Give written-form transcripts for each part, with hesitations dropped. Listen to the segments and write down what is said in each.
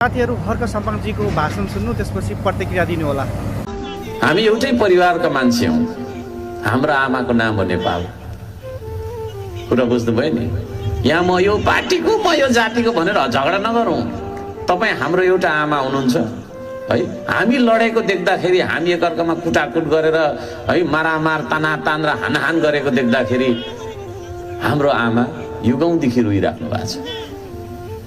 साथीहरु हर्क सम्पङजीको भाषण सुन्नु त्यसपछि प्रतिक्रिया दिनु होला। हामी एउटै परिवारका मान्छे हौं। हाम्रो आमाको नाम हो नेपाल। कुरा बुझ्नुभयो नि? यहाँ म यो पार्टीको म यो जातिको भनेर झगडा नगरौं। तपाई हाम्रो एउटा आमा हुनुहुन्छ है। हामी लडेको देख्दाखेरि हामी एकअर्कामा कुटाकुट गरेर है मारामार तानातान र हानहान गरेको देख्दाखेरि हाम्रो आमा युगौंदेखि रोइराख्नु भएको छ।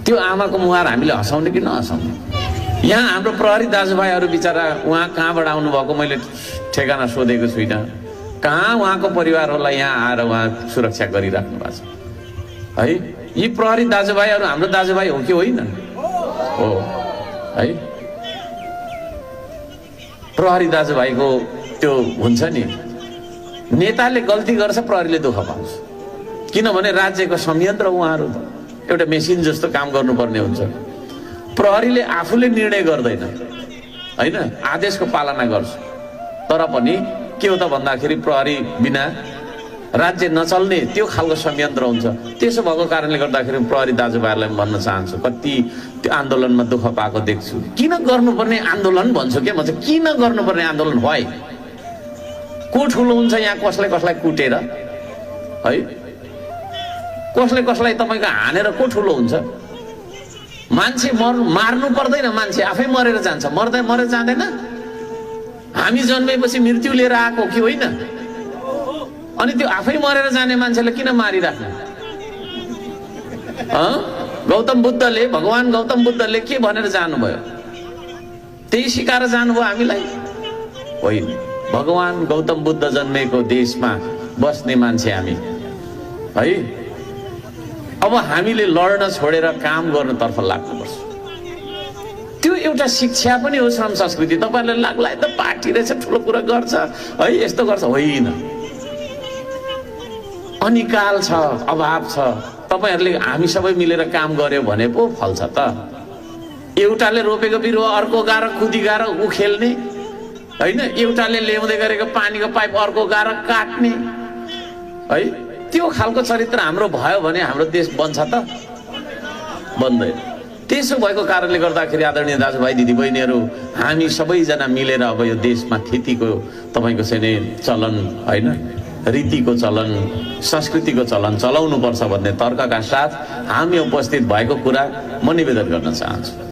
त्यो आमाको मुहार हामीले हँसाउने कि नहँसाउने? यहाँ हाम्रो प्रहरी दाजुभाइहरू बिचारा उहाँ कहाँबाट आउनु भएको मैले ठेगाना सोधेको छुइनँ। कहाँ उहाँको परिवार होला यहाँ आएर उहाँ सुरक्षा गरिराख्नु भएको छ है। यी प्रहरी दाजुभाइहरू हाम्रो दाजुभाइ हो कि होइन? हो है। प्रहरी दाजुभाइको त्यो हुन्छ नि, नेताले गल्ती गर्छ प्रहरीले दुःख पाउँछ। किनभने राज्यको संयन्त्र उहाँहरू एउटा मेसिन जस्तो काम गर्नुपर्ने हुन्छ। प्रहरीले आफूले निर्णय गर्दैन हैन, आदेशको पालना गर्छ। तर पनि के हो त भन्दाखेरि प्रहरी बिना राज्य नचल्ने त्यो खालको संयन्त्र हुन्छ। त्यसो भएको कारणले गर्दाखेरि प्रहरी दाजुभाइहरूलाई भन्न चाहन्छु, कति त्यो आन्दोलनमा दुःख पाएको देख्छु। किन गर्नुपर्ने आन्दोलन भन्छु के म चाहिँ, किन गर्नुपर्ने आन्दोलन वाइ? को ठुलो हुन्छ यहाँ कसले कसलाई कुटेर है? कसले कसलाई तपाईको हानेर को ठुलो हुन्छ? मान्छे मार्नु पर्दैन, मान्छे आफै मरेर जान्छ। मरेर जाँदैन? हामी जन्मेपछि मृत्यु लिएर आएको कि होइन? अनि त्यो आफै मरेर जाने मान्छेलाई किन मारिराख्नु? गौतम बुद्धले, भगवान गौतम बुद्धले के भनेर जानुभयो? त्यही सिकाएर जानुभयो हामीलाई? होइन। भगवान गौतम बुद्ध जन्मेको देशमा बस्ने मान्छे हामी है। अब हामीले लड्न छोडेर काम गर्नतर्फ लाग्नुपर्छ। त्यो एउटा शिक्षा पनि हो, श्रम संस्कृति। तपाईहरुलाई लाग्ला त पार्टी रहेछ ठुलो कुरा गर्छ है, यस्तो गर्छ, होइन। अनिकाल छ, अभाव छ। तपाईहरुले हामी सबै मिलेर काम गर्यो भने पो फल्छ त। एउटाले रोपेको बिरुवा अर्को गाएर कुदी गाएर उखेल्ने हैन, एउटाले ल्याउँदै गरेको पानीको पाइप अर्को गाएर काट्ने है। त्यो खालको चरित्र हाम्रो भयो भने हाम्रो देश बन्छ त? बन्दैन। त्यसो भएको कारणले गर्दाखेरि आदरणीय दाजुभाइ दिदीबहिनीहरू, हामी सबैजना मिलेर अब यो देशमा खेतीको तपाईको चाहिँ चलन हैन, रीतिको चलन, संस्कृतिको चलन चलाउनु पर्छ भन्ने तर्कका साथ हामी उपस्थित भएको कुरा म निवेदन गर्न चाहन्छु।